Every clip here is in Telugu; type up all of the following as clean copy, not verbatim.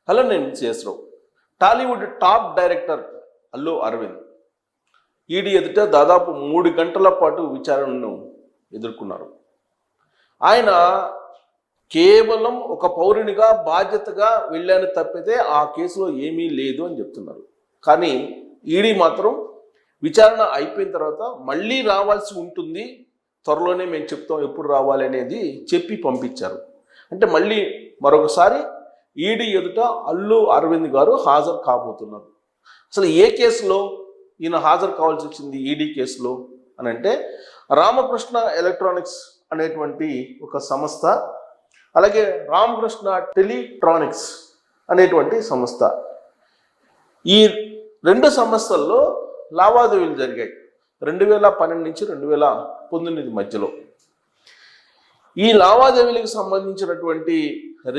హలో, నేను చేసరావు. Tollywood top director Allu Aravind ED ఎదుట దాదాపు 3 గంటల పాటు విచారణను ఎదుర్కొన్నారు. ఆయన కేవలం ఒక పౌరునిగా బాధ్యతగా వెళ్ళాను తప్పితే ఆ కేసులో ఏమీ లేదు అని చెప్తున్నారు. కానీ ఈడీ మాత్రం విచారణ అయిపోయిన తర్వాత మళ్ళీ రావాల్సి ఉంటుంది, త్వరలోనే మేము చెప్తాం ఎప్పుడు రావాలి అనేది చెప్పి పంపించారు. అంటే మళ్ళీ మరొకసారి ఈడీ ఎదుట అల్లు అరవింద్ గారు హాజరు కాబోతున్నారు. అసలు ఏ కేసులో ఈయన హాజరు కావాల్సి వచ్చింది ఈడీ కేసులో అని అంటే, రామకృష్ణ ఎలక్ట్రానిక్స్ అనేటువంటి ఒక సంస్థ, అలాగే రామకృష్ణ టెలిట్రానిక్స్ అనేటువంటి సంస్థ, ఈ 2 సంస్థల్లో లావాదేవీలు జరిగాయి 2012 నుంచి 2019 మధ్యలో. ఈ లావాదేవీలకు సంబంధించినటువంటి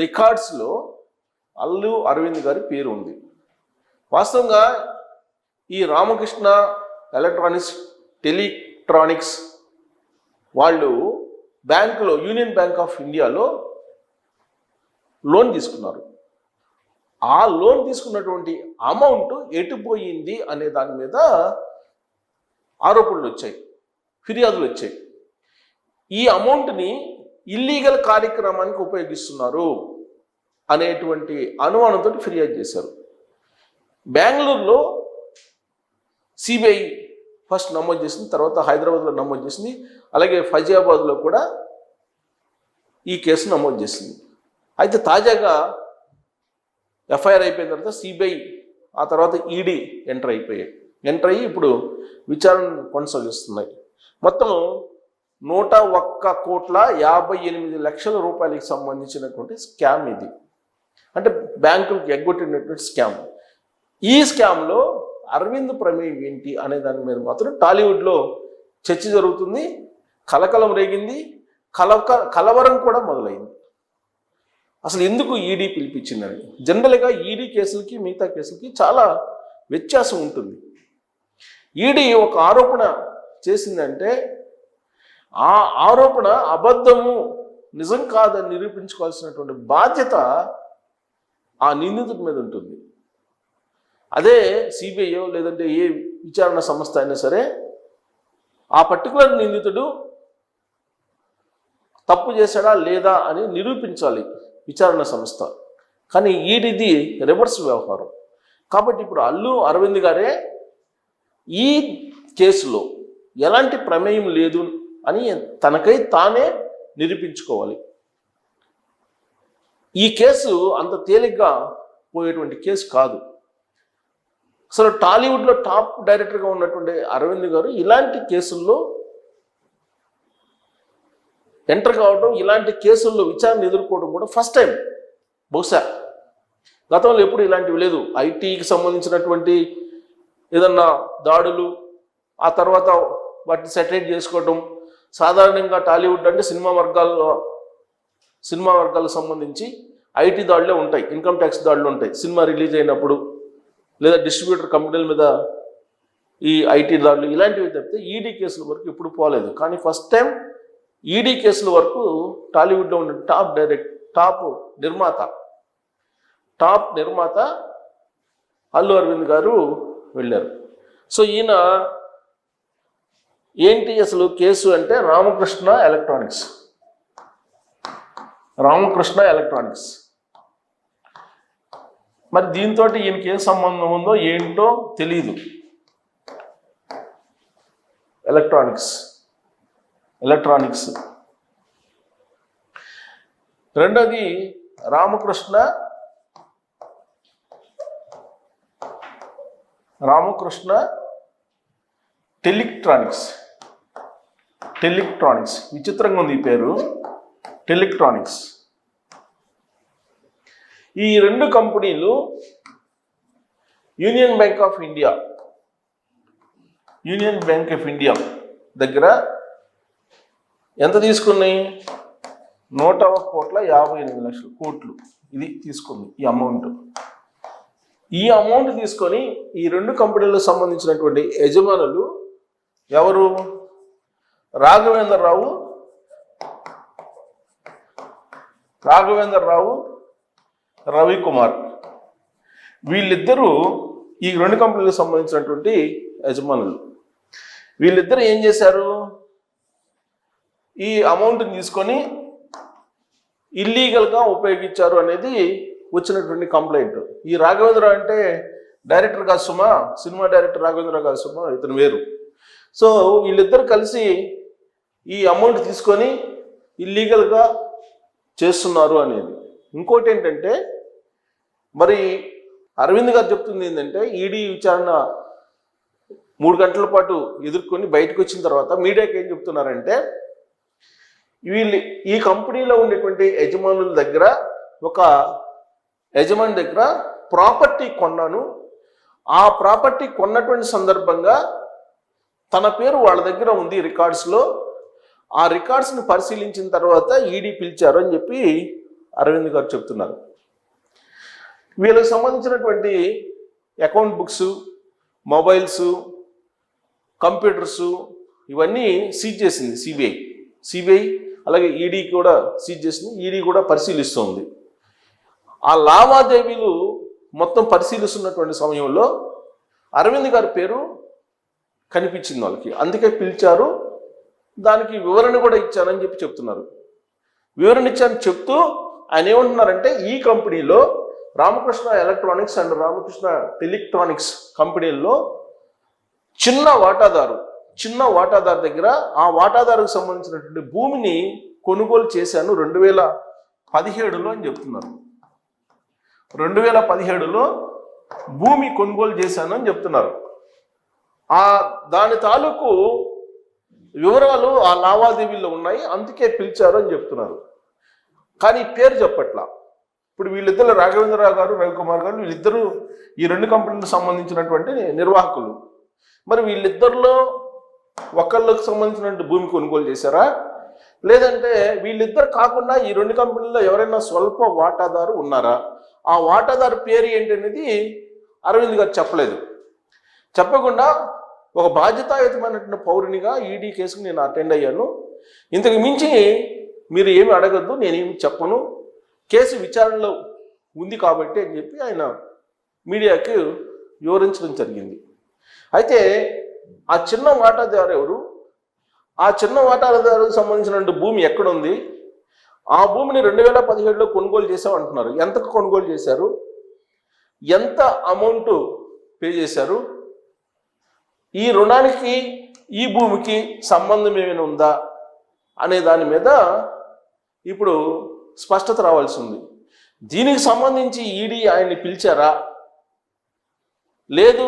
రికార్డ్స్లో అల్లు అరవింద్ గారి పేరు ఉంది. వాస్తవంగా ఈ రామకృష్ణ ఎలక్ట్రానిక్స్ టెలిట్రానిక్స్ వాళ్ళు బ్యాంకులో, యూనియన్ బ్యాంక్ ఆఫ్ ఇండియాలో లోన్ తీసుకున్నారు. ఆ లోన్ తీసుకున్నటువంటి అమౌంట్ ఎటుపోయింది అనే దాని మీద ఆరోపణలు వచ్చాయి, ఫిర్యాదులు వచ్చాయి. ఈ అమౌంట్ని ఇల్లీగల్ కార్యక్రమానికి ఉపయోగిస్తున్నారు అనేటువంటి అనుమానంతో ఫిర్యాదు చేశారు. బెంగళూరులో సిబిఐ ఫస్ట్ నమోదు చేసింది, తర్వాత హైదరాబాద్లో నమోదు చేసింది, అలాగే ఫైజాబాద్లో కూడా ఈ కేసు నమోదు చేసింది. అయితే తాజాగా ఎఫ్ఐఆర్ అయిపోయిన తర్వాత సిబిఐ, ఆ తర్వాత ఈడీ ఎంటర్ అయ్యి ఇప్పుడు విచారణ కొనసాగిస్తున్నాయి. మొత్తం 101,58,00,000 రూపాయలకి సంబంధించినటువంటి స్కామ్ ఇది. అంటే బ్యాంకులకు ఎగ్గొట్టినటువంటి స్కామ్. ఈ స్కామ్లో అరవింద్ ప్రమేయం ఏంటి అనే దాని మీద మాత్రం టాలీవుడ్లో చర్చ జరుగుతుంది, కలకలం రేగింది, కలవరం కూడా మొదలైంది. అసలు ఎందుకు ఈడీ పిలిపించిందని. జనరల్గా ఈడీ కేసులకి మిగతా కేసులకి చాలా వ్యత్యాసం ఉంటుంది. ఈడీ ఒక ఆరోపణ చేసిందంటే ఆ ఆరోపణ అబద్ధము, నిజం కాదని నిరూపించుకోవాల్సినటువంటి బాధ్యత ఆ నిందితుడి మీద ఉంటుంది. అదే సిబిఐయో లేదంటే ఏ విచారణ సంస్థ అయినా సరే ఆ పర్టికులర్ నిందితుడు తప్పు చేశాడా లేదా అని నిరూపించాలి విచారణ సంస్థ. కానీ ఈడీది రివర్స్ వ్యవహారం. కాబట్టి ఇప్పుడు అల్లు అరవింద్ గారే ఈ కేసులో ఎలాంటి ప్రమేయం లేదు అని తనకై తానే నిరూపించుకోవాలి. ఈ కేసు అంత తేలిగ్గా పోయేటువంటి కేసు కాదు. అసలు టాలీవుడ్లో టాప్ డైరెక్టర్గా ఉన్నటువంటి అరవింద్ గారు ఇలాంటి కేసుల్లో ఎంటర్ కావడం, ఇలాంటి కేసుల్లో విచారణ ఎదుర్కోవడం కూడా ఫస్ట్ టైం. బహుశా గతంలో ఎప్పుడు ఇలాంటివి లేదు. ఐటీకి సంబంధించినటువంటి ఏదన్నా దాడులు, ఆ తర్వాత వాటిని సెటిల్ చేసుకోవడం, సాధారణంగా టాలీవుడ్ అంటే సినిమా వర్గాలకు సంబంధించి ఐటీ దాడులే ఉంటాయి, ఇన్కమ్ ట్యాక్స్ దాడులు ఉంటాయి సినిమా రిలీజ్ అయినప్పుడు, లేదా డిస్ట్రిబ్యూటర్ కంపెనీల మీద ఈ ఐటీ దాడులు, ఇలాంటివి తప్పితే ఈడీ కేసుల వరకు ఇప్పుడు పోలేదు. కానీ ఫస్ట్ టైం ఈడీ కేసుల వరకు టాలీవుడ్లో ఉన్న టాప్ నిర్మాత అల్లు అరవింద్ గారు వెళ్ళారు. సో ఈయన ఏంటి అసలు కేసు అంటే రామకృష్ణ ఎలక్ట్రానిక్స్. మరి దీంతో ఈయనకి ఏం సంబంధం ఉందో ఏంటో తెలీదు. ఎలక్ట్రానిక్స్ రెండోది రామకృష్ణ టెలిట్రానిక్స్. విచిత్రంగా ఉంది ఈ పేరు, టెలిట్రానిక్స్. ఈ 2 కంపెనీలు యూనియన్ బ్యాంక్ ఆఫ్ ఇండియా దగ్గర ఎంత తీసుకున్నాయి? 101,58,00,000 ఇది తీసుకుంది ఈ అమౌంట్. ఈ అమౌంట్ తీసుకొని ఈ 2 కంపెనీలకు సంబంధించినటువంటి యజమానులు ఎవరు? రాఘవేంద్ర రావు, రవికుమార్. వీళ్ళిద్దరూ ఈ రెండు కంపెనీలకు సంబంధించినటువంటి యజమానులు. వీళ్ళిద్దరు ఏం చేశారు, ఈ అమౌంట్ని తీసుకొని ఇల్లీగల్గా ఉపయోగించారు అనేది వచ్చినటువంటి కంప్లైంట్. ఈ రాఘవేంద్ర అంటే డైరెక్టర్ కాదు సుమా, సినిమా డైరెక్టర్ రాఘవేంద్ర కాదు సుమా, ఇతను వేరు. సో వీళ్ళిద్దరు కలిసి ఈ అమౌంట్ తీసుకొని ఇల్లీగల్గా చేస్తున్నారు అనేది. ఇంకోటి ఏంటంటే, మరి అరవింద్ గారు చెప్తుంది ఏంటంటే, ఈడీ విచారణ 3 గంటల పాటు ఎదుర్కొని బయటకు వచ్చిన తర్వాత మీడియాకి ఏం చెప్తున్నారంటే, ఈ కంపెనీలో ఉండేటువంటి యజమానుల దగ్గర, ఒక యజమాని దగ్గర ప్రాపర్టీ కొన్నాను, ఆ ప్రాపర్టీ కొన్నటువంటి సందర్భంగా తన పేరు వాళ్ళ దగ్గర ఉంది రికార్డ్స్లో, ఆ రికార్డ్స్ని పరిశీలించిన తర్వాత ఈడీ పిలిచారు అని చెప్పి అరవింద్ గారు చెప్తున్నారు. వీళ్ళకి సంబంధించినటువంటి అకౌంట్ బుక్స్, మొబైల్స్, కంప్యూటర్స్ ఇవన్నీ సీజ్ చేసింది సిబిఐ. అలాగే ఈడీ కూడా సీజ్ చేసింది, ఈడీ కూడా పరిశీలిస్తుంది. ఆ లావాదేవీలు మొత్తం పరిశీలిస్తున్నటువంటి సమయంలో అరవింద్ గారి పేరు కనిపించింది వాళ్ళకి, అందుకే పిలిచారు. దానికి వివరణ కూడా ఇచ్చానని చెప్పి చెప్తున్నారు. వివరణ ఇచ్చానని చెప్తూ ఆయన ఏమంటున్నారంటే, ఈ కంపెనీలో రామకృష్ణ ఎలక్ట్రానిక్స్ అండ్ రామకృష్ణ టెలిక్ట్రానిక్స్ కంపెనీల్లో చిన్న వాటాదారు దగ్గర ఆ వాటాదారుకు సంబంధించినటువంటి భూమిని కొనుగోలు చేశాను 2017లో అని చెప్తున్నారు. 2017లో భూమి కొనుగోలు చేశాను అని చెప్తున్నారు. దాని తాలూకు వివరాలు ఆ లావాదేవీల్లో ఉన్నాయి, అందుకే పిలిచారు అని చెప్తున్నారు. కానీ పేరు చెప్పట్లా. ఇప్పుడు వీళ్ళిద్దరు రాఘవేంద్రరావు గారు, రవికుమార్ గారు, వీళ్ళిద్దరూ ఈ రెండు కంపెనీలకు సంబంధించినటువంటి నిర్వాహకులు. మరి వీళ్ళిద్దరిలో ఒకళ్ళకు సంబంధించినటువంటి భూమి కొనుగోలు చేశారా, లేదంటే వీళ్ళిద్దరు కాకుండా ఈ రెండు కంపెనీల్లో ఎవరైనా స్వల్ప వాటాదారు ఉన్నారా? ఆ వాటాదారు పేరు ఏంటి అనేది అరవింద్ గారు చెప్పలేదు. చెప్పకుండా ఒక బాధ్యతాయుతమైనటువంటి పౌరునిగా ఈడీ కేసుకు నేను అటెండ్ అయ్యాను, ఇంతకు మించి మీరు ఏమి అడగద్దు, నేనేమి చెప్పను, కేసు విచారణలో ఉంది కాబట్టి అని చెప్పి ఆయన మీడియాకి వివరించడం జరిగింది. అయితే ఆ చిన్న వాటాదారు ఎవరు, ఆ చిన్న వాటాదారుకు సంబంధించిన భూమి ఎక్కడుంది, ఆ భూమిని 2017లో కొనుగోలు చేసామంటున్నారు. ఎంతకు కొనుగోలు చేశారు, ఎంత అమౌంట్ పే చేశారు, ఈ రుణానికి ఈ భూమికి సంబంధం ఏమైనా ఉందా అనే దాని మీద ఇప్పుడు స్పష్టత రావాల్సి ఉంది. దీనికి సంబంధించి ఈడీ ఆయన్ని పిలిచారా, లేదు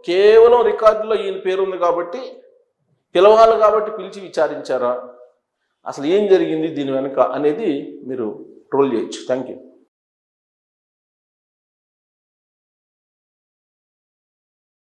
కేవలం రికార్డులో ఈయన పేరు ఉంది కాబట్టి పిలవాలి కాబట్టి పిలిచి విచారించారా, అసలు ఏం జరిగింది దీని వెనుక అనేది మీరు ట్రోల్ చేయొచ్చు. Thank you.